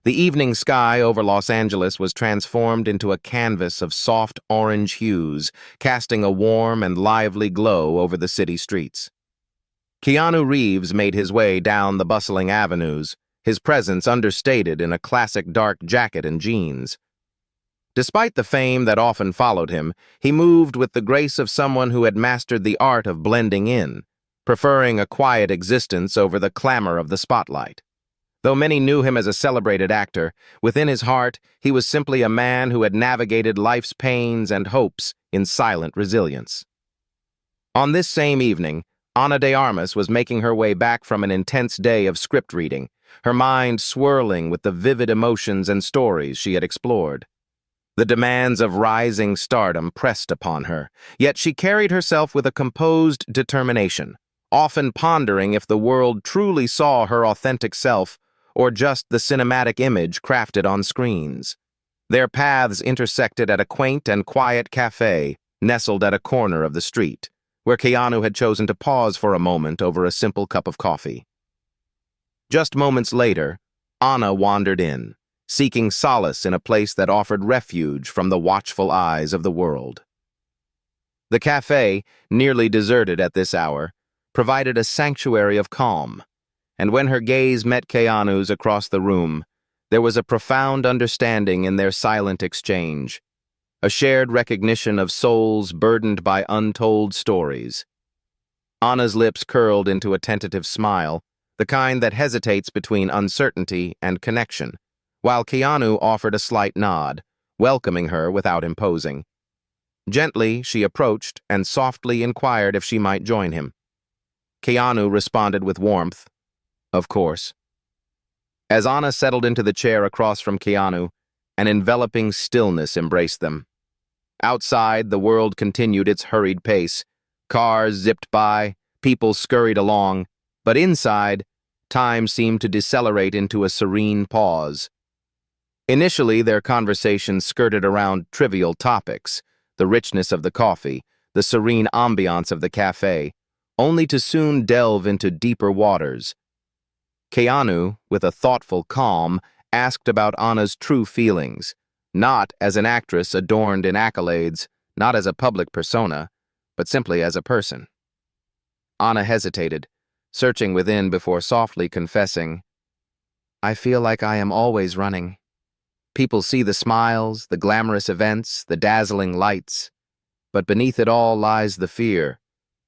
The evening sky over Los Angeles was transformed into a canvas of soft orange hues, casting a warm and lively glow over the city streets. Keanu Reeves made his way down the bustling avenues, his presence understated in a classic dark jacket and jeans. Despite the fame that often followed him, he moved with the grace of someone who had mastered the art of blending in, preferring a quiet existence over the clamor of the spotlight. Though many knew him as a celebrated actor, within his heart he was simply a man who had navigated life's pains and hopes in silent resilience. On this same evening, Ana de Armas was making her way back from an intense day of script reading, her mind swirling with the vivid emotions and stories she had explored. The demands of rising stardom pressed upon her, yet she carried herself with a composed determination, often pondering if the world truly saw her authentic self or just the cinematic image crafted on screens. Their paths intersected at a quaint and quiet café nestled at a corner of the street, where Keanu had chosen to pause for a moment over a simple cup of coffee. Just moments later, Ana wandered in, seeking solace in a place that offered refuge from the watchful eyes of the world. The café, nearly deserted at this hour, provided a sanctuary of calm, and when her gaze met Keanu's across the room, there was a profound understanding in their silent exchange, a shared recognition of souls burdened by untold stories. Ana's lips curled into a tentative smile, the kind that hesitates between uncertainty and connection, while Keanu offered a slight nod, welcoming her without imposing. Gently, she approached and softly inquired if she might join him. Keanu responded with warmth, "Of course." As Ana settled into the chair across from Keanu, an enveloping stillness embraced them. Outside, the world continued its hurried pace. Cars zipped by, people scurried along, but inside, time seemed to decelerate into a serene pause. Initially, their conversation skirted around trivial topics, the richness of the coffee, the serene ambiance of the café, only to soon delve into deeper waters. Keanu, with a thoughtful calm, asked about Ana's true feelings, not as an actress adorned in accolades, not as a public persona, but simply as a person. Ana hesitated, searching within before softly confessing, "I feel like I am always running. People see the smiles, the glamorous events, the dazzling lights, but beneath it all lies the fear,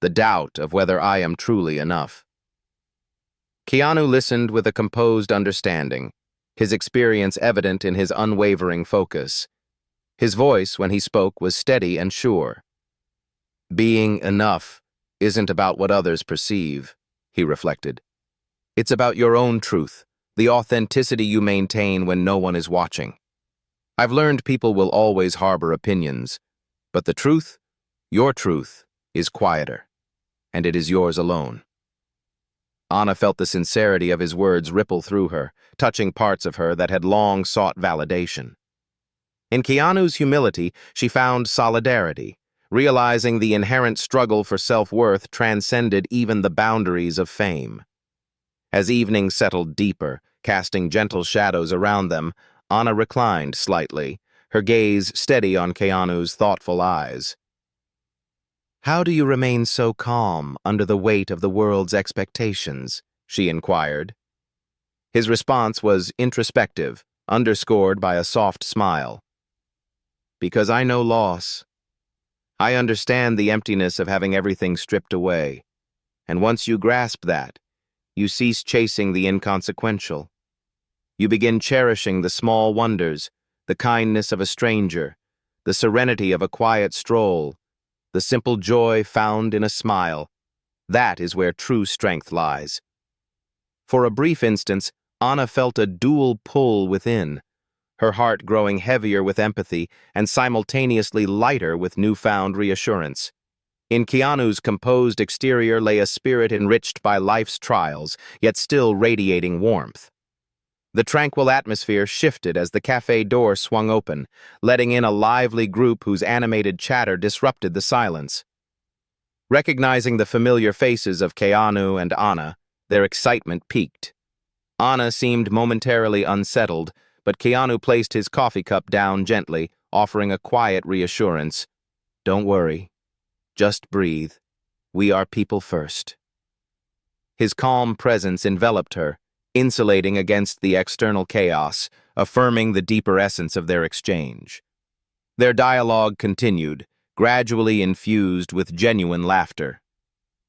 the doubt of whether I am truly enough." Keanu listened with a composed understanding, his experience evident in his unwavering focus. His voice, when he spoke, was steady and sure. "Being enough isn't about what others perceive," he reflected. "It's about your own truth, the authenticity you maintain when no one is watching. I've learned people will always harbor opinions, but the truth, your truth, is quieter, and it is yours alone." Ana felt the sincerity of his words ripple through her, touching parts of her that had long sought validation. In Keanu's humility, she found solidarity, realizing the inherent struggle for self-worth transcended even the boundaries of fame. As evening settled deeper, casting gentle shadows around them, Ana reclined slightly, her gaze steady on Keanu's thoughtful eyes. "How do you remain so calm under the weight of the world's expectations?" she inquired. His response was introspective, underscored by a soft smile. "Because I know loss. I understand the emptiness of having everything stripped away, and once you grasp that, you cease chasing the inconsequential. You begin cherishing the small wonders, the kindness of a stranger, the serenity of a quiet stroll, the simple joy found in a smile. That is where true strength lies." For a brief instant, Ana felt a dual pull within, her heart growing heavier with empathy and simultaneously lighter with newfound reassurance. In Keanu's composed exterior lay a spirit enriched by life's trials, yet still radiating warmth. The tranquil atmosphere shifted as the café door swung open, letting in a lively group whose animated chatter disrupted the silence. Recognizing the familiar faces of Keanu and Ana, their excitement peaked. Ana seemed momentarily unsettled, but Keanu placed his coffee cup down gently, offering a quiet reassurance. "Don't worry. Just breathe. We are people first." His calm presence enveloped her, insulating against the external chaos, affirming the deeper essence of their exchange. Their dialogue continued, gradually infused with genuine laughter.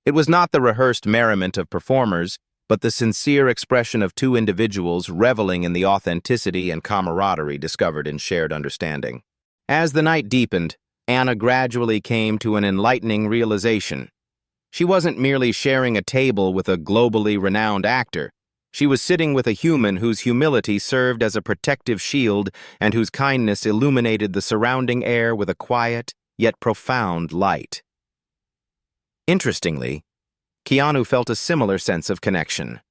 It was not the rehearsed merriment of performers, but the sincere expression of two individuals reveling in the authenticity and camaraderie discovered in shared understanding. As the night deepened, Anna gradually came to an enlightening realization. She wasn't merely sharing a table with a globally renowned actor. She was sitting with a human whose humility served as a protective shield and whose kindness illuminated the surrounding air with a quiet, yet profound light. Interestingly, Keanu felt a similar sense of connection.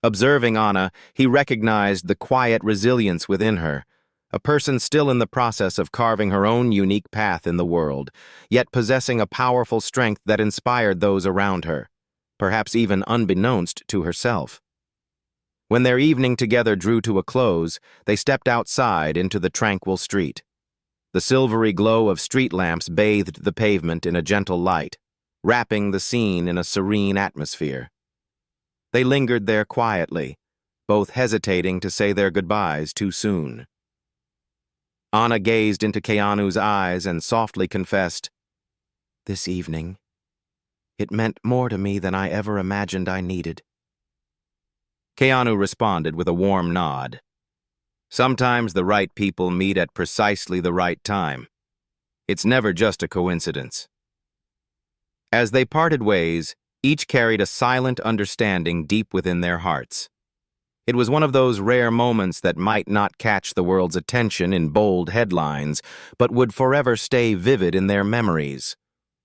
Observing Anna, he recognized the quiet resilience within her, a person still in the process of carving her own unique path in the world, yet possessing a powerful strength that inspired those around her, perhaps even unbeknownst to herself. When their evening together drew to a close, they stepped outside into the tranquil street. The silvery glow of street lamps bathed the pavement in a gentle light, wrapping the scene in a serene atmosphere. They lingered there quietly, both hesitating to say their goodbyes too soon. Anna gazed into Keanu's eyes and softly confessed, "This evening, it meant more to me than I ever imagined I needed." Keanu responded with a warm nod. Sometimes the right people meet at precisely the right time. It's never just a coincidence. As they parted ways, each carried a silent understanding deep within their hearts. It was one of those rare moments that might not catch the world's attention in bold headlines, but would forever stay vivid in their memories.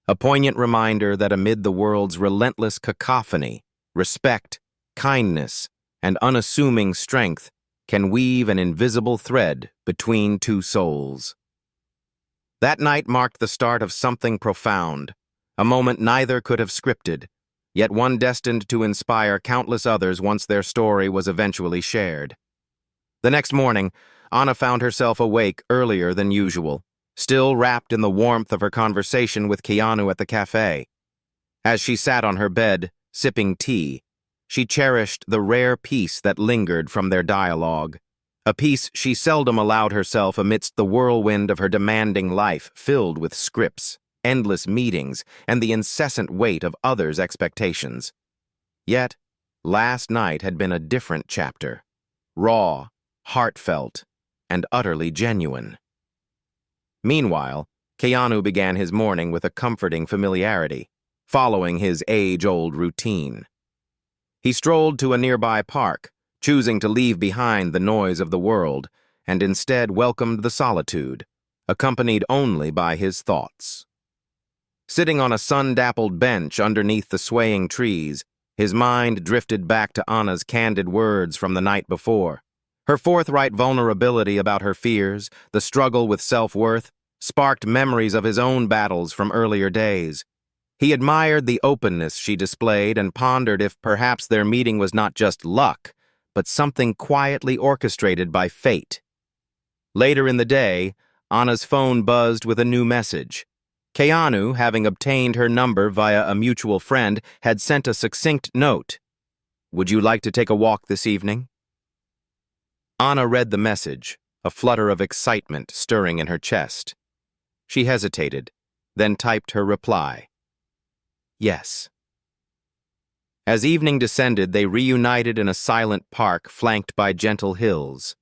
A poignant reminder that amid the world's relentless cacophony, respect, kindness, and unassuming strength can weave an invisible thread between two souls. That night marked the start of something profound, a moment neither could have scripted, yet one destined to inspire countless others once their story was eventually shared. The next morning, Anna found herself awake earlier than usual, still wrapped in the warmth of her conversation with Keanu at the café. As she sat on her bed, sipping tea, she cherished the rare peace that lingered from their dialogue, a peace she seldom allowed herself amidst the whirlwind of her demanding life filled with scripts, endless meetings, and the incessant weight of others' expectations. Yet, last night had been a different chapter, raw, heartfelt, and utterly genuine. Meanwhile, Keanu began his morning with a comforting familiarity, following his age-old routine. He strolled to a nearby park, choosing to leave behind the noise of the world, and instead welcomed the solitude, accompanied only by his thoughts. Sitting on a sun-dappled bench underneath the swaying trees, his mind drifted back to Anna's candid words from the night before. Her forthright vulnerability about her fears, the struggle with self-worth, sparked memories of his own battles from earlier days. He admired the openness she displayed and pondered if perhaps their meeting was not just luck, but something quietly orchestrated by fate. Later in the day, Anna's phone buzzed with a new message. Keanu, having obtained her number via a mutual friend, had sent a succinct note. "Would you like to take a walk this evening?" Anna read the message, a flutter of excitement stirring in her chest. She hesitated, then typed her reply. "Yes." As evening descended, they reunited in a silent park flanked by gentle hills.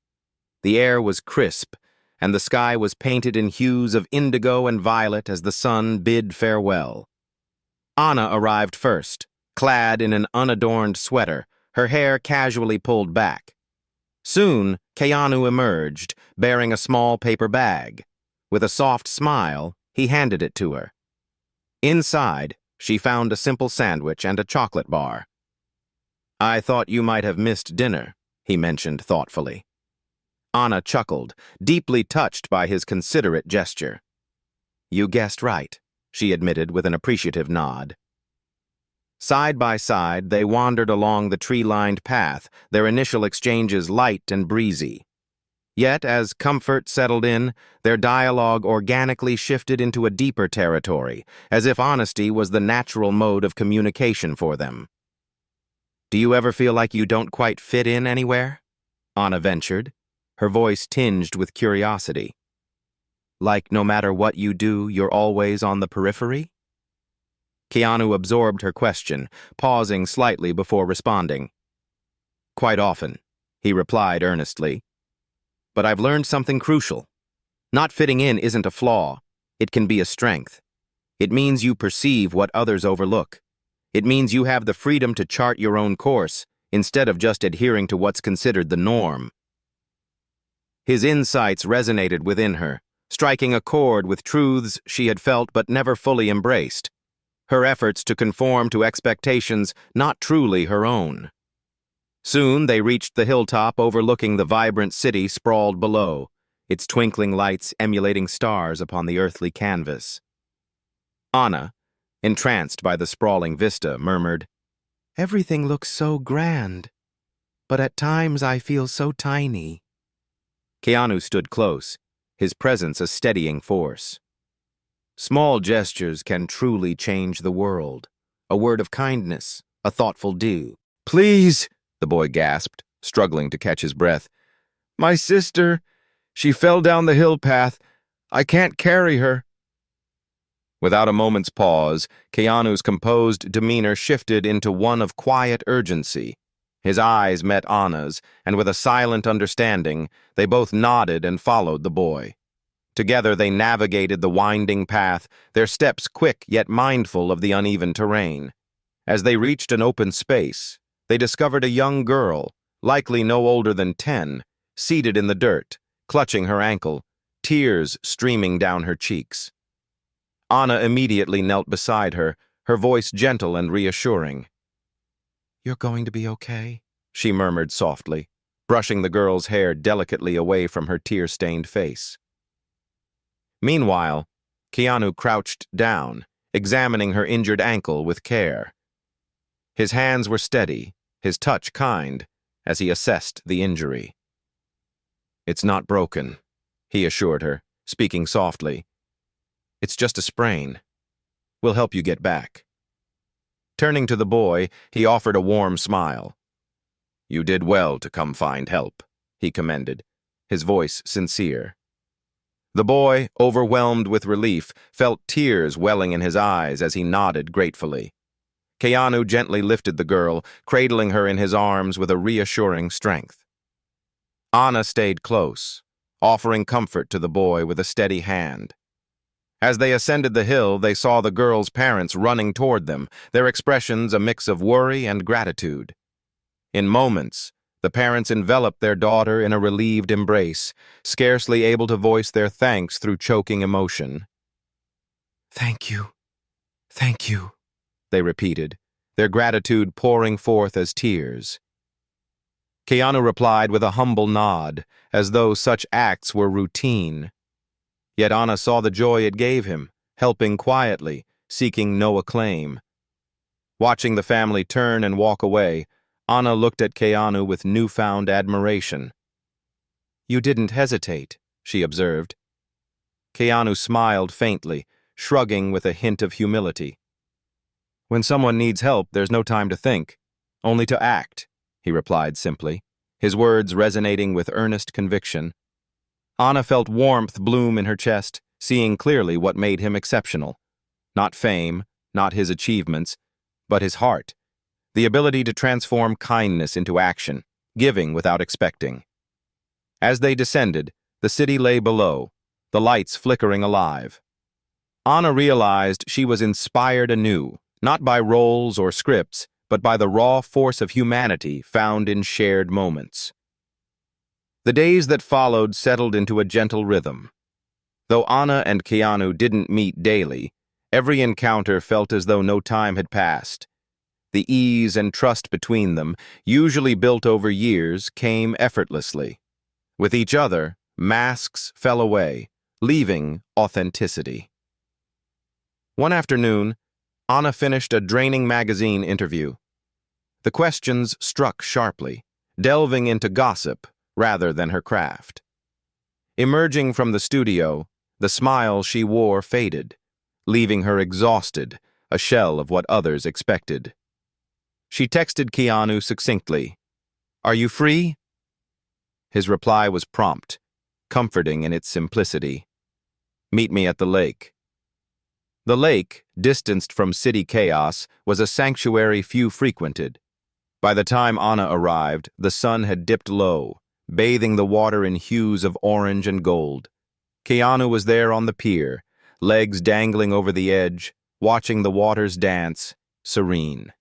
The air was crisp, and the sky was painted in hues of indigo and violet as the sun bid farewell. Anna arrived first, clad in an unadorned sweater, her hair casually pulled back. Soon, Keanu emerged, bearing a small paper bag. With a soft smile, he handed it to her. Inside, she found a simple sandwich and a chocolate bar. "I thought you might have missed dinner," he mentioned thoughtfully. Anna chuckled, deeply touched by his considerate gesture. "You guessed right," she admitted with an appreciative nod. Side by side, they wandered along the tree-lined path, their initial exchanges light and breezy. Yet, as comfort settled in, their dialogue organically shifted into a deeper territory, as if honesty was the natural mode of communication for them. "Do you ever feel like you don't quite fit in anywhere?" Anna ventured, her voice tinged with curiosity. "Like no matter what you do, you're always on the periphery?" Keanu absorbed her question, pausing slightly before responding. "Quite often," he replied earnestly. "But I've learned something crucial. Not fitting in isn't a flaw. It can be a strength. It means you perceive what others overlook. It means you have the freedom to chart your own course, instead of just adhering to what's considered the norm." His insights resonated within her, striking a chord with truths she had felt but never fully embraced. Her efforts to conform to expectations not truly her own. Soon they reached the hilltop overlooking the vibrant city sprawled below, its twinkling lights emulating stars upon the earthly canvas. Anna, entranced by the sprawling vista, murmured, "Everything looks so grand, but at times I feel so tiny." Keanu stood close, his presence a steadying force. "Small gestures can truly change the world. A word of kindness, a thoughtful do." "Please," the boy gasped, struggling to catch his breath. "My sister, she fell down the hill path. I can't carry her." Without a moment's pause, Keanu's composed demeanor shifted into one of quiet urgency. His eyes met Anna's, and with a silent understanding, they both nodded and followed the boy. Together they navigated the winding path, their steps quick yet mindful of the uneven terrain. As they reached an open space, they discovered a young girl, likely no older than 10, seated in the dirt, clutching her ankle, tears streaming down her cheeks. Anna immediately knelt beside her, her voice gentle and reassuring. "You're going to be okay," she murmured softly, brushing the girl's hair delicately away from her tear-stained face. Meanwhile, Keanu crouched down, examining her injured ankle with care. His hands were steady, his touch kind, as he assessed the injury. "It's not broken," he assured her, speaking softly. "It's just a sprain. We'll help you get back." Turning to the boy, he offered a warm smile. "You did well to come find help," he commended, his voice sincere. The boy, overwhelmed with relief, felt tears welling in his eyes as he nodded gratefully. Keanu gently lifted the girl, cradling her in his arms with a reassuring strength. Anna stayed close, offering comfort to the boy with a steady hand. As they ascended the hill, they saw the girl's parents running toward them, their expressions a mix of worry and gratitude. In moments, the parents enveloped their daughter in a relieved embrace, scarcely able to voice their thanks through choking emotion. Thank you," they repeated, their gratitude pouring forth as tears. Keanu replied with a humble nod, as though such acts were routine. Yet Anna saw the joy it gave him, helping quietly, seeking no acclaim. Watching the family turn and walk away, Anna looked at Keanu with newfound admiration. "You didn't hesitate," she observed. Keanu smiled faintly, shrugging with a hint of humility. "When someone needs help, there's no time to think, only to act," he replied simply, his words resonating with earnest conviction. Anna felt warmth bloom in her chest, seeing clearly what made him exceptional. Not fame, not his achievements, but his heart. The ability to transform kindness into action, giving without expecting. As they descended, the city lay below, the lights flickering alive. Anna realized she was inspired anew, not by roles or scripts, but by the raw force of humanity found in shared moments. The days that followed settled into a gentle rhythm. Though Anna and Keanu didn't meet daily, every encounter felt as though no time had passed. The ease and trust between them, usually built over years, came effortlessly. With each other, masks fell away, leaving authenticity. One afternoon, Anna finished a draining magazine interview. The questions struck sharply, delving into gossip rather than her craft. Emerging from the studio, the smile she wore faded, leaving her exhausted, a shell of what others expected. She texted Keanu succinctly, "Are you free?" His reply was prompt, comforting in its simplicity. "Meet me at the lake." The lake, distanced from city chaos, was a sanctuary few frequented. By the time Anna arrived, the sun had dipped low, bathing the water in hues of orange and gold. Keanu was there on the pier, legs dangling over the edge, watching the waters dance, serene.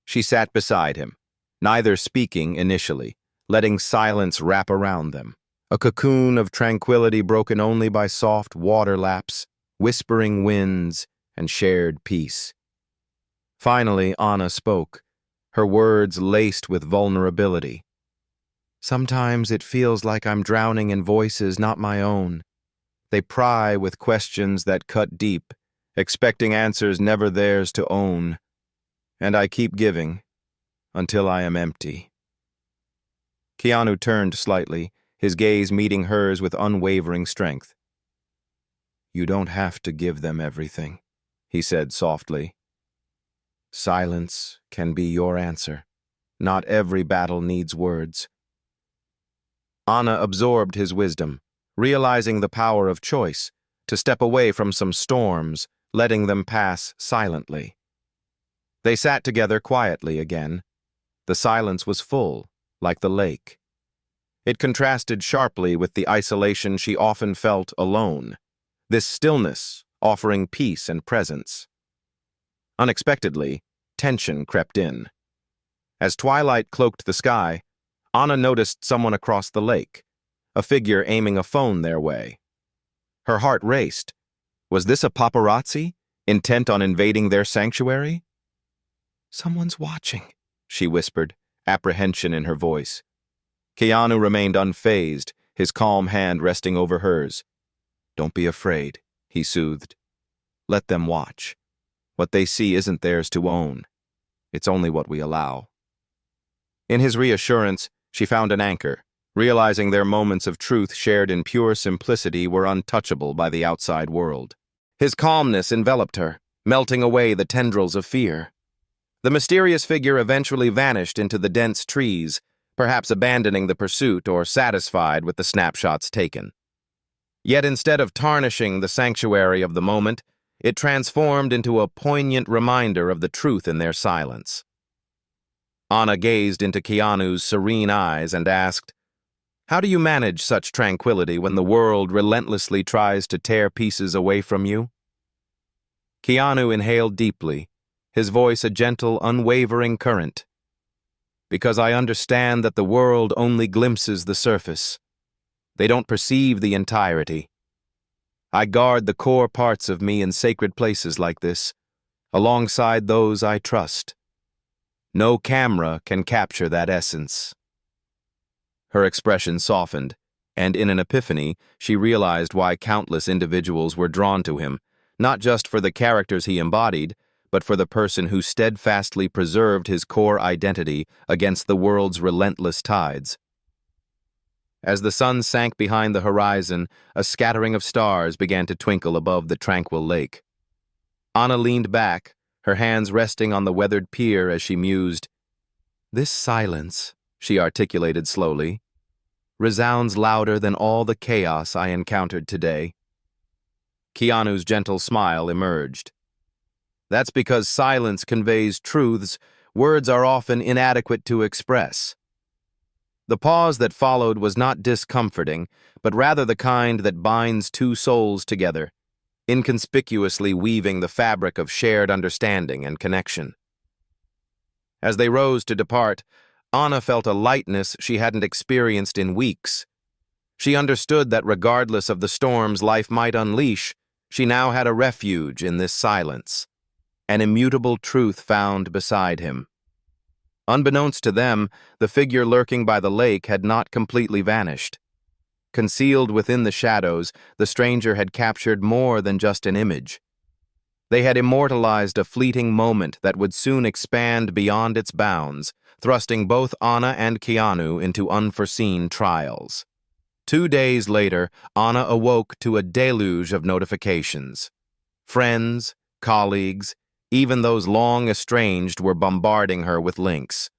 She sat beside him, neither speaking initially, letting silence wrap around them, a cocoon of tranquility broken only by soft water laps, whispering winds, and shared peace. Finally, Anna spoke, her words laced with vulnerability. "Sometimes it feels like I'm drowning in voices not my own. They pry with questions that cut deep, expecting answers never theirs to own. And I keep giving, until I am empty." Keanu turned slightly, his gaze meeting hers with unwavering strength. "You don't have to give them everything," he said softly. "Silence can be your answer. Not every battle needs words." Anna absorbed his wisdom, realizing the power of choice, to step away from some storms, letting them pass silently. They sat together quietly again. The silence was full, like the lake. It contrasted sharply with the isolation she often felt alone, this stillness offering peace and presence. Unexpectedly, tension crept in. As twilight cloaked the sky, Anna noticed someone across the lake, a figure aiming a phone their way. Her heart raced. Was this a paparazzi, intent on invading their sanctuary? "Someone's watching," she whispered, apprehension in her voice. Keanu remained unfazed, his calm hand resting over hers. "Don't be afraid," he soothed. "Let them watch. What they see isn't theirs to own. It's only what we allow." In his reassurance, she found an anchor, realizing their moments of truth shared in pure simplicity were untouchable by the outside world. His calmness enveloped her, melting away the tendrils of fear. The mysterious figure eventually vanished into the dense trees, perhaps abandoning the pursuit or satisfied with the snapshots taken. Yet instead of tarnishing the sanctuary of the moment, it transformed into a poignant reminder of the truth in their silence. Anna gazed into Keanu's serene eyes and asked, "How do you manage such tranquility when the world relentlessly tries to tear pieces away from you?" Keanu inhaled deeply, his voice a gentle, unwavering current. "Because I understand that the world only glimpses the surface. They don't perceive the entirety. I guard the core parts of me in sacred places like this, alongside those I trust. No camera can capture that essence." Her expression softened, and in an epiphany, she realized why countless individuals were drawn to him, not just for the characters he embodied, but for the person who steadfastly preserved his core identity against the world's relentless tides. As the sun sank behind the horizon, a scattering of stars began to twinkle above the tranquil lake. Anna leaned back, her hands resting on the weathered pier as she mused. "This silence," she articulated slowly, "resounds louder than all the chaos I encountered today." Keanu's gentle smile emerged. "That's because silence conveys truths words are often inadequate to express." The pause that followed was not discomforting, but rather the kind that binds two souls together, inconspicuously weaving the fabric of shared understanding and connection. As they rose to depart, Anna felt a lightness she hadn't experienced in weeks. She understood that regardless of the storms life might unleash, she now had a refuge in this silence, an immutable truth found beside him. Unbeknownst to them, the figure lurking by the lake had not completely vanished. Concealed within the shadows, the stranger had captured more than just an image. They had immortalized a fleeting moment that would soon expand beyond its bounds, thrusting both Anna and Keanu into unforeseen trials. 2 days later, Anna awoke to a deluge of notifications. Friends, colleagues, even those long estranged were bombarding her with links.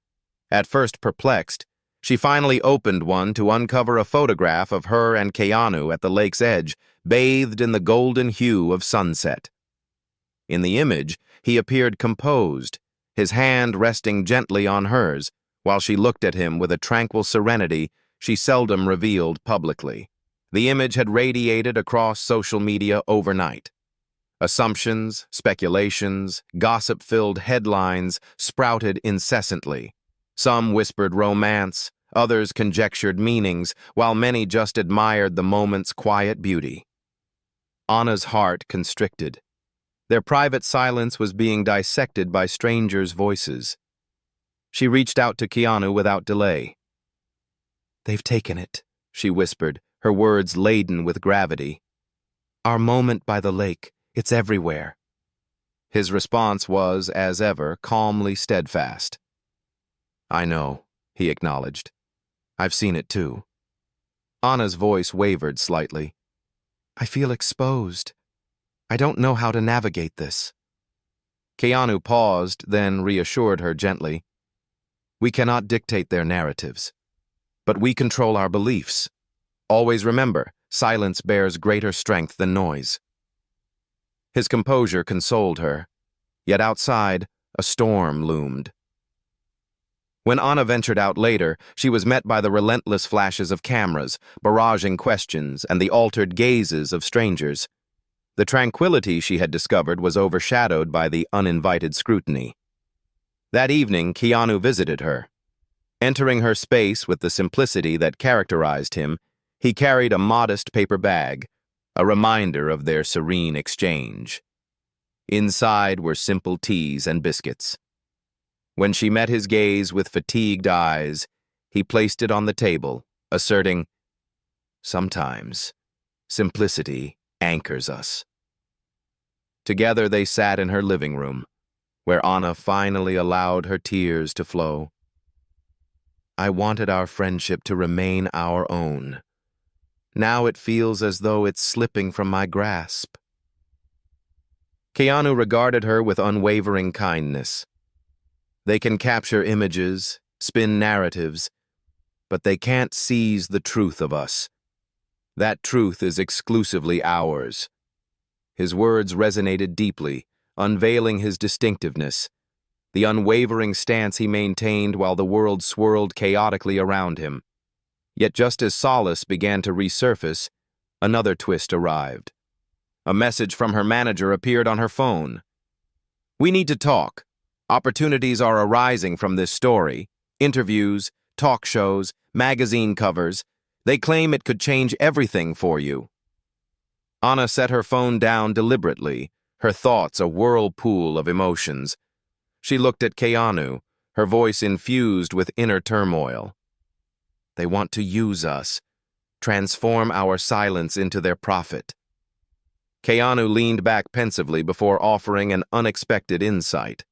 At first perplexed, she finally opened one to uncover a photograph of her and Keanu at the lake's edge, bathed in the golden hue of sunset. In the image, he appeared composed, his hand resting gently on hers, while she looked at him with a tranquil serenity she seldom revealed publicly. The image had radiated across social media overnight. Assumptions, speculations, gossip-filled headlines sprouted incessantly. Some whispered romance, others conjectured meanings, while many just admired the moment's quiet beauty. Anna's heart constricted. Their private silence was being dissected by strangers' voices. She reached out to Keanu without delay. "They've taken it," she whispered, her words laden with gravity. "Our moment by the lake, it's everywhere." His response was, as ever, calmly steadfast. "I know," he acknowledged. "I've seen it too." Anna's voice wavered slightly. "I feel exposed. I don't know how to navigate this." Keanu paused, then reassured her gently. "We cannot dictate their narratives, but we control our beliefs. Always remember, silence bears greater strength than noise." His composure consoled her, yet outside, a storm loomed. When Anna ventured out later, she was met by the relentless flashes of cameras, barraging questions, and the altered gazes of strangers. The tranquility she had discovered was overshadowed by the uninvited scrutiny. That evening, Keanu visited her. Entering her space with the simplicity that characterized him, he carried a modest paper bag, a reminder of their serene exchange. Inside were simple teas and biscuits. When she met his gaze with fatigued eyes, he placed it on the table, asserting, "Sometimes, simplicity anchors us." Together they sat in her living room, where Anna finally allowed her tears to flow. "I wanted our friendship to remain our own. Now it feels as though it's slipping from my grasp." Keanu regarded her with unwavering kindness. "They can capture images, spin narratives, but they can't seize the truth of us. That truth is exclusively ours." His words resonated deeply, unveiling his distinctiveness, the unwavering stance he maintained while the world swirled chaotically around him. Yet just as solace began to resurface, another twist arrived. A message from her manager appeared on her phone. "We need to talk. Opportunities are arising from this story. Interviews, talk shows, magazine covers. They claim it could change everything for you." Anna set her phone down deliberately, her thoughts a whirlpool of emotions. She looked at Keanu, her voice infused with inner turmoil. "They want to use us, transform our silence into their profit." Keanu leaned back pensively before offering an unexpected insight.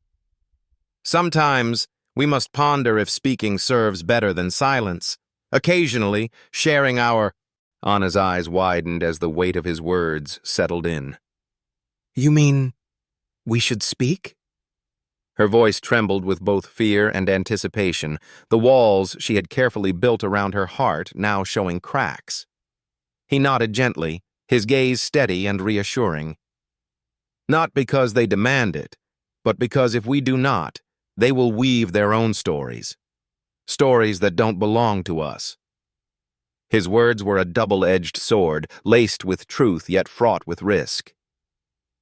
"Sometimes, we must ponder if speaking serves better than silence. Occasionally, sharing our—" Anna's eyes widened as the weight of his words settled in. "You mean we should speak?" Her voice trembled with both fear and anticipation, the walls she had carefully built around her heart now showing cracks. He nodded gently, his gaze steady and reassuring. "Not because they demand it, but because if we do not, they will weave their own stories. Stories that don't belong to us." His words were a double-edged sword, laced with truth yet fraught with risk.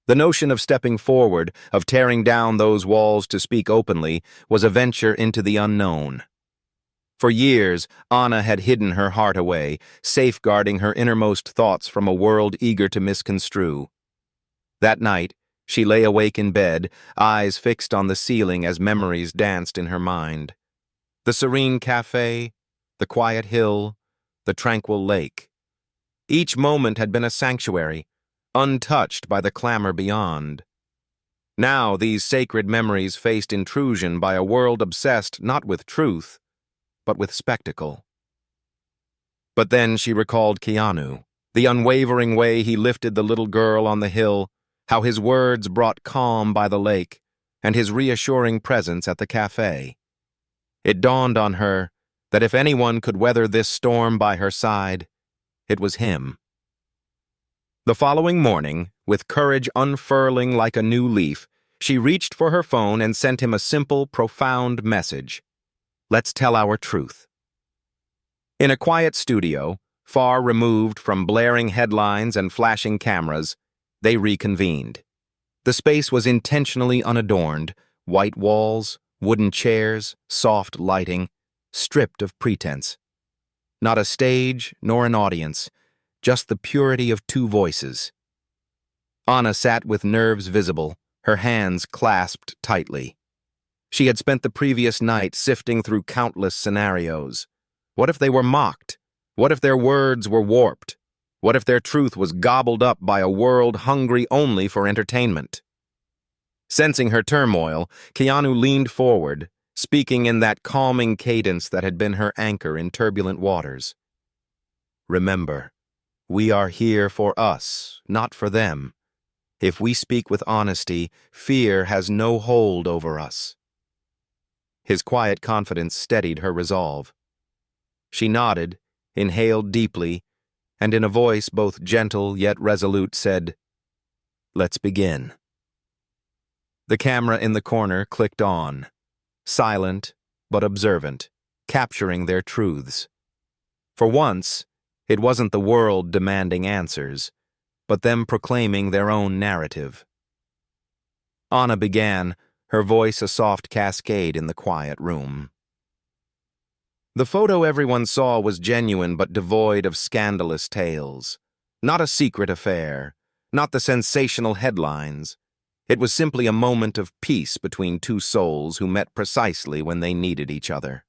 The notion of stepping forward, of tearing down those walls to speak openly, was a venture into the unknown. For years, Anna had hidden her heart away, safeguarding her innermost thoughts from a world eager to misconstrue. That night, she lay awake in bed, eyes fixed on the ceiling as memories danced in her mind. The serene café, the quiet hill, the tranquil lake. Each moment had been a sanctuary, untouched by the clamor beyond. Now these sacred memories faced intrusion by a world obsessed not with truth, but with spectacle. But then she recalled Keanu, the unwavering way he lifted the little girl on the hill, how his words brought calm by the lake, and his reassuring presence at the café. It dawned on her that if anyone could weather this storm by her side, it was him. The following morning, with courage unfurling like a new leaf, she reached for her phone and sent him a simple, profound message. Let's tell our truth. In a quiet studio, far removed from blaring headlines and flashing cameras, they reconvened. The space was intentionally unadorned, white walls, wooden chairs, soft lighting, stripped of pretense. Not a stage nor an audience, just the purity of two voices. Anna sat with nerves visible, her hands clasped tightly. She had spent the previous night sifting through countless scenarios. What if they were mocked? What if their words were warped? What if their truth was gobbled up by a world hungry only for entertainment? Sensing her turmoil, Keanu leaned forward, speaking in that calming cadence that had been her anchor in turbulent waters. Remember, we are here for us, not for them. If we speak with honesty, fear has no hold over us. His quiet confidence steadied her resolve. She nodded, inhaled deeply, and in a voice both gentle yet resolute said, "Let's begin." The camera in the corner clicked on, silent but observant, capturing their truths. For once, it wasn't the world demanding answers, but them proclaiming their own narrative. Anna began, her voice a soft cascade in the quiet room. The photo everyone saw was genuine but devoid of scandalous tales. Not a secret affair, not the sensational headlines. It was simply a moment of peace between two souls who met precisely when they needed each other.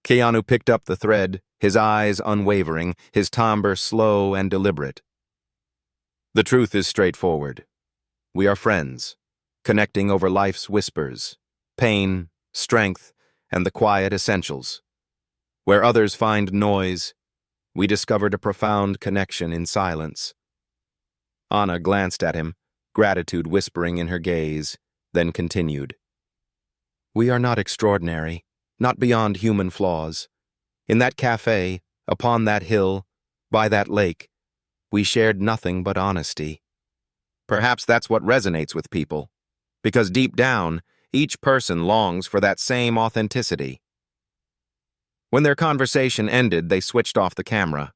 Keanu picked up the thread, his eyes unwavering, his timbre slow and deliberate. The truth is straightforward. We are friends, connecting over life's whispers, pain, strength, and the quiet essentials. Where others find noise, we discovered a profound connection in silence. Anna glanced at him, gratitude whispering in her gaze, then continued. We are not extraordinary, not beyond human flaws. In that café, upon that hill, by that lake, we shared nothing but honesty. Perhaps that's what resonates with people, because deep down, each person longs for that same authenticity. When their conversation ended, they switched off the camera.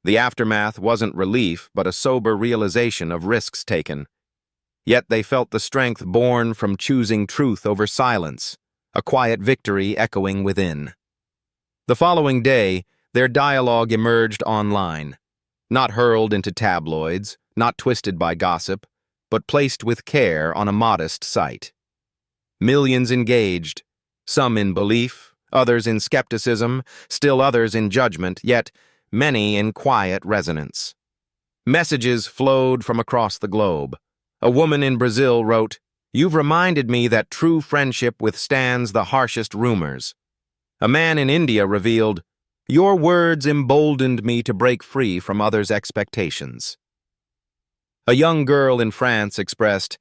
The aftermath wasn't relief, but a sober realization of risks taken. Yet they felt the strength born from choosing truth over silence, a quiet victory echoing within. The following day, their dialogue emerged online, not hurled into tabloids, not twisted by gossip, but placed with care on a modest site. Millions engaged, some in belief, others in skepticism, still others in judgment, yet many in quiet resonance. Messages flowed from across the globe. A woman in Brazil wrote, "You've reminded me that true friendship withstands the harshest rumors." A man in India revealed, "Your words emboldened me to break free from others' expectations." A young girl in France expressed,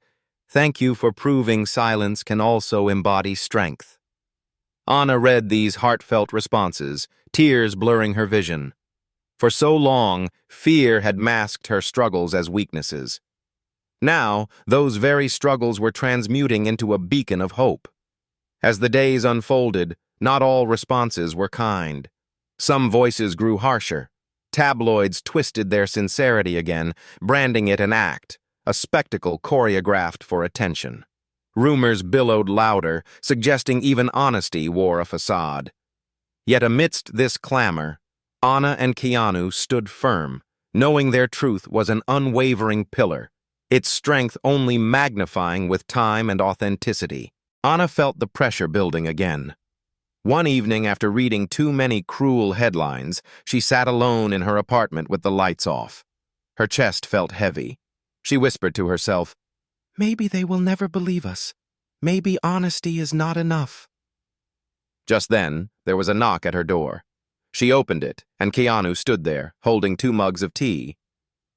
"Thank you for proving silence can also embody strength." Anna read these heartfelt responses, tears blurring her vision. For so long, fear had masked her struggles as weaknesses. Now, those very struggles were transmuting into a beacon of hope. As the days unfolded, not all responses were kind. Some voices grew harsher. Tabloids twisted their sincerity again, branding it an act, a spectacle choreographed for attention. Rumors billowed louder, suggesting even honesty wore a facade. Yet amidst this clamor, Anna and Keanu stood firm, knowing their truth was an unwavering pillar, its strength only magnifying with time and authenticity. Anna felt the pressure building again. One evening, after reading too many cruel headlines, she sat alone in her apartment with the lights off. Her chest felt heavy. She whispered to herself, "Maybe they will never believe us. Maybe honesty is not enough." Just then, there was a knock at her door. She opened it, and Keanu stood there, holding 2 mugs of tea.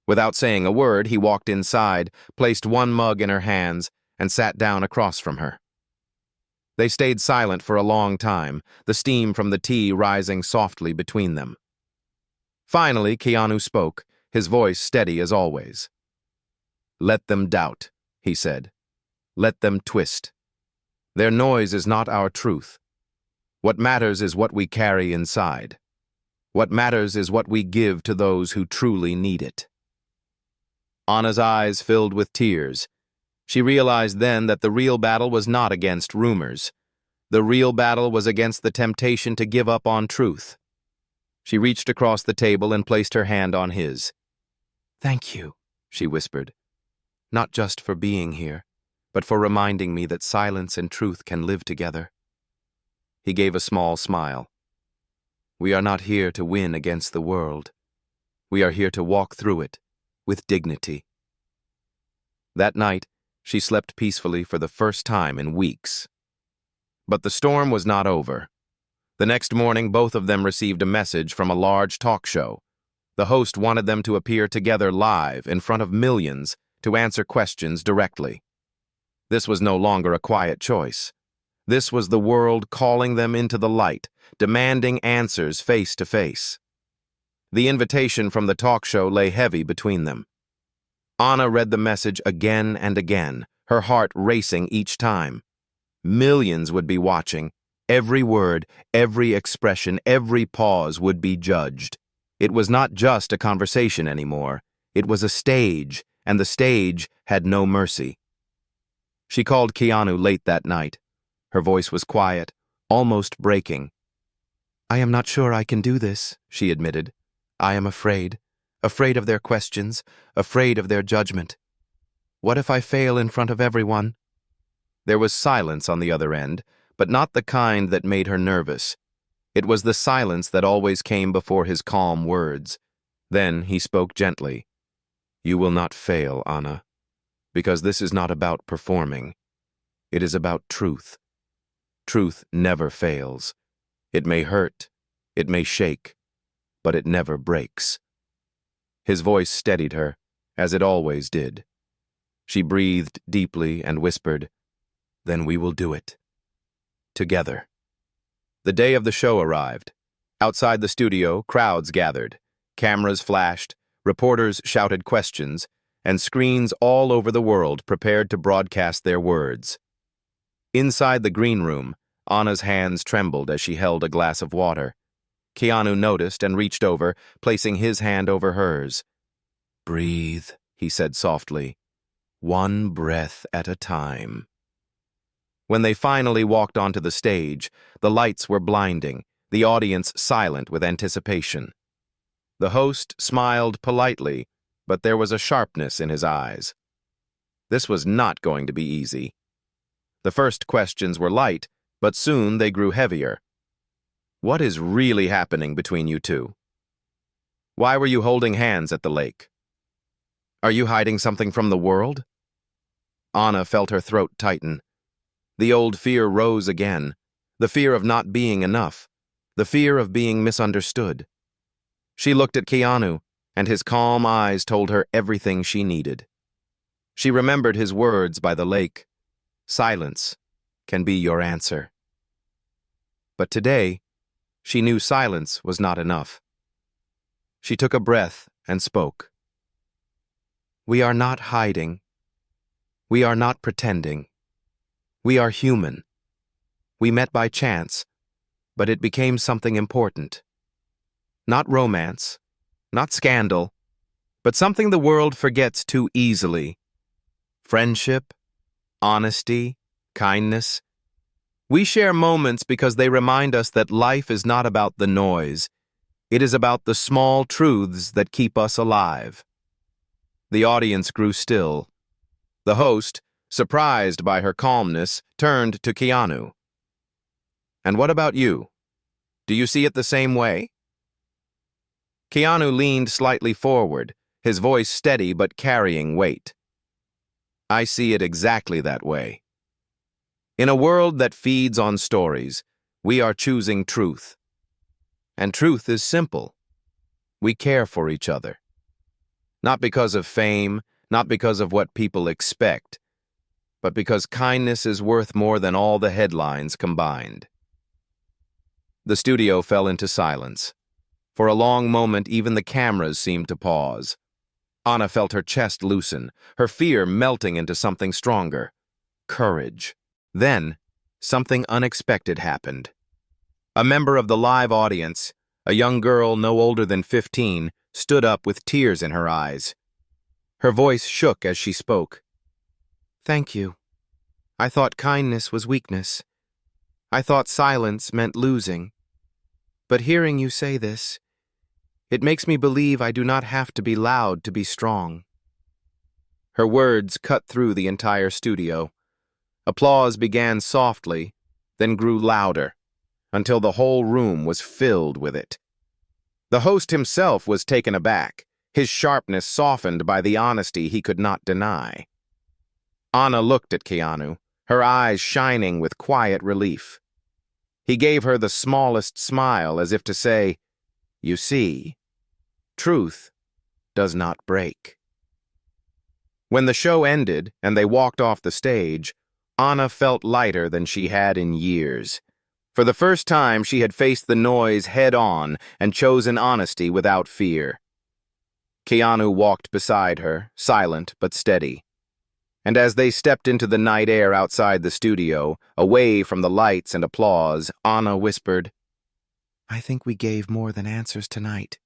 Without saying a word, he walked inside, placed 1 mug in her hands, and sat down across from her. They stayed silent for a long time, the steam from the tea rising softly between them. Finally, Keanu spoke, his voice steady as always. "Let them doubt," he said. "Let them twist. Their noise is not our truth. What matters is what we carry inside. What matters is what we give to those who truly need it." Anna's eyes filled with tears. She realized then that the real battle was not against rumors. The real battle was against the temptation to give up on truth. She reached across the table and placed her hand on his. "Thank you," she whispered. "Not just for being here, but for reminding me that silence and truth can live together." He gave a small smile. "We are not here to win against the world. We are here to walk through it with dignity." That night, she slept peacefully for the first time in weeks. But the storm was not over. The next morning, both of them received a message from a large talk show. The host wanted them to appear together live in front of millions to answer questions directly. This was no longer a quiet choice. This was the world calling them into the light, demanding answers face to face. The invitation from the talk show lay heavy between them. Anna read the message again and again, her heart racing each time. Millions would be watching. Every word, every expression, every pause would be judged. It was not just a conversation anymore. It was a stage, and the stage had no mercy. She called Keanu late that night. Her voice was quiet, almost breaking. "I am not sure I can do this," she admitted. "I am afraid of their questions, afraid of their judgment. What if I fail in front of everyone?" There was silence on the other end, but not the kind that made her nervous. It was the silence that always came before his calm words. Then he spoke gently. "You will not fail, Anna, because this is not about performing. It is about truth. Truth never fails. It may hurt, it may shake, but it never breaks." His voice steadied her, as it always did. She breathed deeply and whispered, "Then we will do it. Together." The day of the show arrived. Outside the studio, crowds gathered. Cameras flashed, reporters shouted questions, and screens all over the world prepared to broadcast their words. Inside the green room, Anna's hands trembled as she held a glass of water. Keanu noticed and reached over, placing his hand over hers. "Breathe," he said softly. "One breath at a time." When they finally walked onto the stage, the lights were blinding, the audience silent with anticipation. The host smiled politely, but there was a sharpness in his eyes. This was not going to be easy. The first questions were light, but soon they grew heavier. What is really happening between you two? Why were you holding hands at the lake? Are you hiding something from the world? Anna felt her throat tighten. The old fear rose again, the fear of not being enough, the fear of being misunderstood. She looked at Keanu, and his calm eyes told her everything she needed. She remembered his words by the lake. Silence can be your answer. But today, she knew silence was not enough. She took a breath and spoke. "We are not hiding. We are not pretending. We are human. We met by chance, but it became something important. Not romance, not scandal, but something the world forgets too easily. Friendship, honesty, kindness. We share moments because they remind us that life is not about the noise. It is about the small truths that keep us alive." The audience grew still. The host, surprised by her calmness, turned to Keanu. "And what about you? Do you see it the same way?" Keanu leaned slightly forward, his voice steady but carrying weight. "I see it exactly that way. In a world that feeds on stories, we are choosing truth. And truth is simple. We care for each other. Not because of fame, not because of what people expect, but because kindness is worth more than all the headlines combined. The studio fell into silence. For a long moment, even the cameras seemed to pause. Anna felt her chest loosen, her fear melting into something stronger. Courage. Then, something unexpected happened. A member of the live audience, a young girl no older than 15, stood up with tears in her eyes. Her voice shook as she spoke. "Thank you. I thought kindness was weakness. I thought silence meant losing. But hearing you say this, it makes me believe I do not have to be loud to be strong." Her words cut through the entire studio. Applause began softly, then grew louder, until the whole room was filled with it. The host himself was taken aback, his sharpness softened by the honesty he could not deny. Anna looked at Keanu, her eyes shining with quiet relief. He gave her the smallest smile as if to say, "You see, truth does not break." When the show ended and they walked off the stage, Anna felt lighter than she had in years. For the first time, she had faced the noise head-on and chosen honesty without fear. Keanu walked beside her, silent but steady. And as they stepped into the night air outside the studio, away from the lights and applause, Anna whispered, "I think we gave more than answers tonight.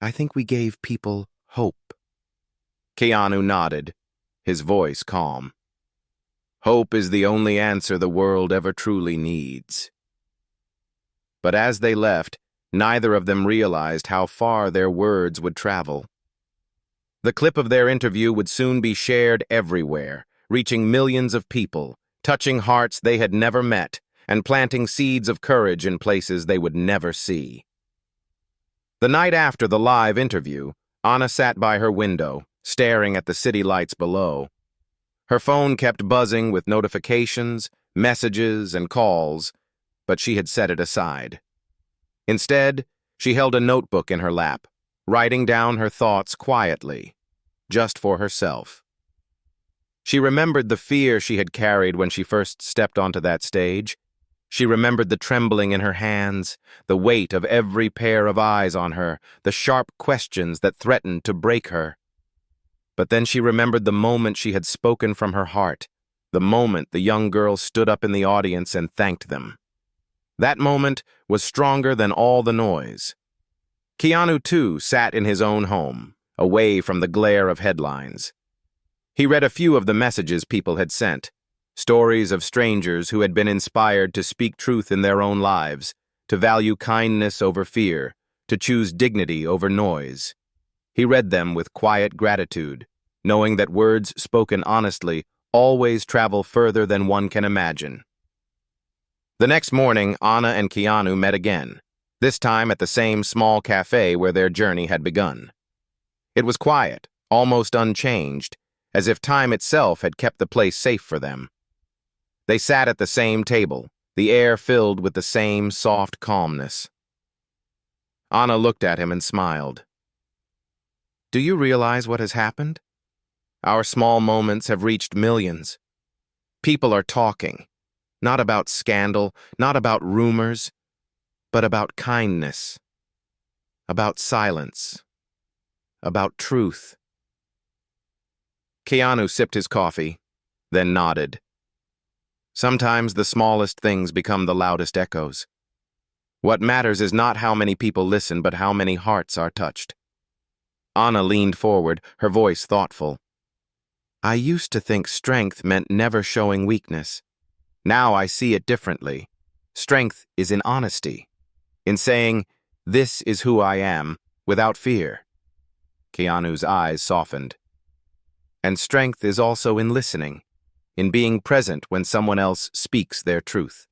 I think we gave people hope." Keanu nodded, his voice calm. Hope is the only answer the world ever truly needs. But as they left, neither of them realized how far their words would travel. The clip of their interview would soon be shared everywhere, reaching millions of people, touching hearts they had never met, and planting seeds of courage in places they would never see. The night after the live interview, Anna sat by her window, staring at the city lights below. Her phone kept buzzing with notifications, messages, and calls, but she had set it aside. Instead, she held a notebook in her lap, writing down her thoughts quietly, just for herself. She remembered the fear she had carried when she first stepped onto that stage. She remembered the trembling in her hands, the weight of every pair of eyes on her, the sharp questions that threatened to break her. But then she remembered the moment she had spoken from her heart, the moment the young girl stood up in the audience and thanked them. That moment was stronger than all the noise. Keanu, too, sat in his own home, away from the glare of headlines. He read a few of the messages people had sent, stories of strangers who had been inspired to speak truth in their own lives, to value kindness over fear, to choose dignity over noise. He read them with quiet gratitude, knowing that words spoken honestly always travel further than one can imagine. The next morning, Anna and Keanu met again, this time at the same small café where their journey had begun. It was quiet, almost unchanged, as if time itself had kept the place safe for them. They sat at the same table, the air filled with the same soft calmness. Anna looked at him and smiled. "Do you realize what has happened? Our small moments have reached millions. People are talking. Not about scandal, not about rumors, but about kindness, about silence, about truth." Keanu sipped his coffee, then nodded. Sometimes the smallest things become the loudest echoes. What matters is not how many people listen, but how many hearts are touched. Anna leaned forward, her voice thoughtful. "I used to think strength meant never showing weakness. Now I see it differently. Strength is in honesty, in saying, 'This is who I am,' without fear." Keanu's eyes softened. "And strength is also in listening, in being present when someone else speaks their truth."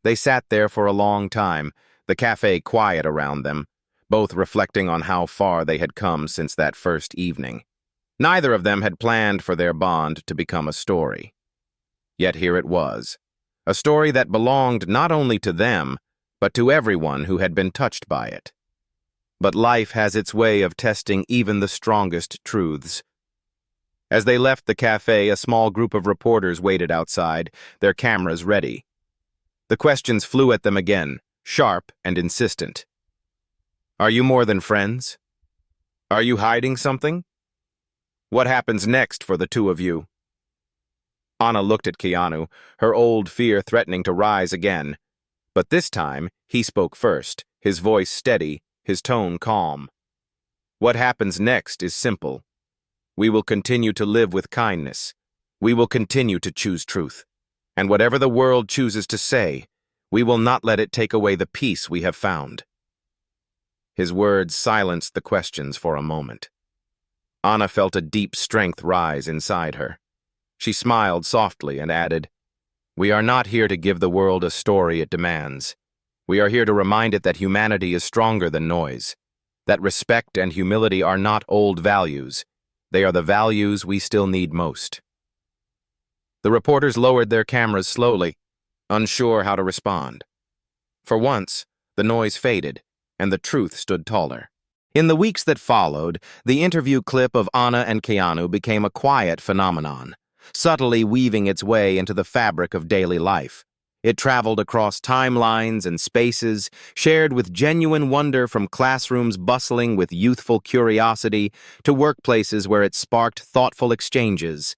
They sat there for a long time, the cafe quiet around them, both reflecting on how far they had come since that first evening. Neither of them had planned for their bond to become a story. Yet here it was, a story that belonged not only to them, but to everyone who had been touched by it. But life has its way of testing even the strongest truths. As they left the cafe, a small group of reporters waited outside, their cameras ready. The questions flew at them again, sharp and insistent. Are you more than friends? Are you hiding something? What happens next for the two of you? Anna looked at Keanu, her old fear threatening to rise again. But this time, he spoke first, his voice steady, his tone calm. What happens next is simple. We will continue to live with kindness. We will continue to choose truth. And whatever the world chooses to say, we will not let it take away the peace we have found. His words silenced the questions for a moment. Anna felt a deep strength rise inside her. She smiled softly and added, We are not here to give the world a story it demands. We are here to remind it that humanity is stronger than noise, that respect and humility are not old values. They are the values we still need most. The reporters lowered their cameras slowly, unsure how to respond. For once, the noise faded, and the truth stood taller. In the weeks that followed, the interview clip of Anna and Keanu became a quiet phenomenon, subtly weaving its way into the fabric of daily life. It traveled across timelines and spaces, shared with genuine wonder from classrooms bustling with youthful curiosity to workplaces where it sparked thoughtful exchanges.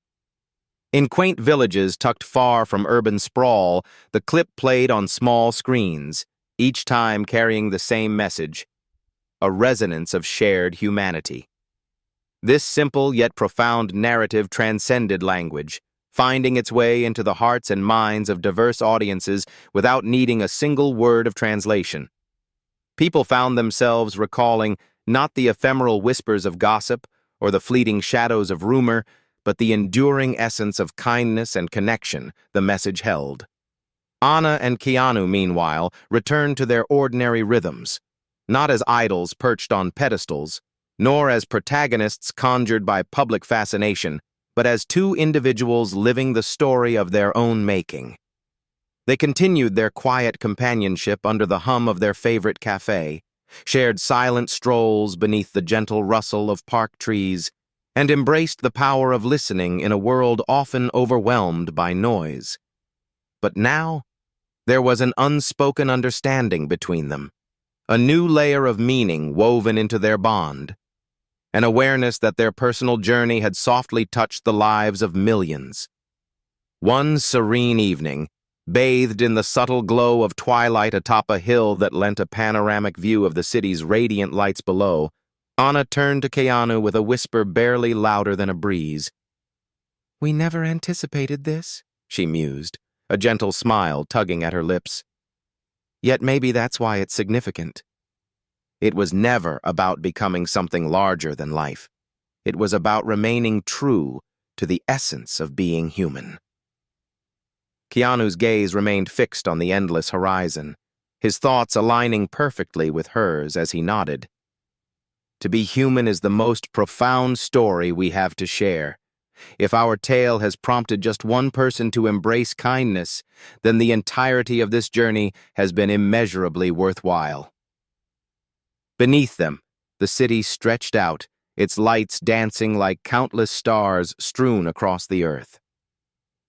In quaint villages tucked far from urban sprawl, the clip played on small screens, each time carrying the same message, a resonance of shared humanity. This simple yet profound narrative transcended language, finding its way into the hearts and minds of diverse audiences without needing a single word of translation. People found themselves recalling not the ephemeral whispers of gossip or the fleeting shadows of rumor, but the enduring essence of kindness and connection the message held. Anna and Keanu, meanwhile, returned to their ordinary rhythms, not as idols perched on pedestals, nor as protagonists conjured by public fascination, but as two individuals living the story of their own making. They continued their quiet companionship under the hum of their favorite café, shared silent strolls beneath the gentle rustle of park trees, and embraced the power of listening in a world often overwhelmed by noise. But now, there was an unspoken understanding between them, a new layer of meaning woven into their bond, an awareness that their personal journey had softly touched the lives of millions. One serene evening, bathed in the subtle glow of twilight atop a hill that lent a panoramic view of the city's radiant lights below, Anna turned to Keanu with a whisper barely louder than a breeze. "We never anticipated this," she mused, a gentle smile tugging at her lips. Yet maybe that's why it's significant. It was never about becoming something larger than life. It was about remaining true to the essence of being human. Keanu's gaze remained fixed on the endless horizon, his thoughts aligning perfectly with hers as he nodded. To be human is the most profound story we have to share. If our tale has prompted just one person to embrace kindness, then the entirety of this journey has been immeasurably worthwhile. Beneath them, the city stretched out, its lights dancing like countless stars strewn across the earth.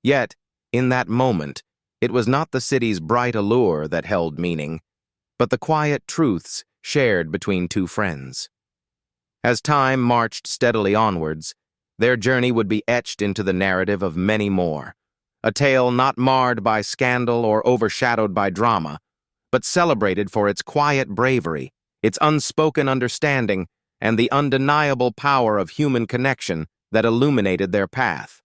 Yet, in that moment, it was not the city's bright allure that held meaning, but the quiet truths shared between two friends. As time marched steadily onwards, their journey would be etched into the narrative of many more, a tale not marred by scandal or overshadowed by drama, but celebrated for its quiet bravery, its unspoken understanding, and the undeniable power of human connection that illuminated their path.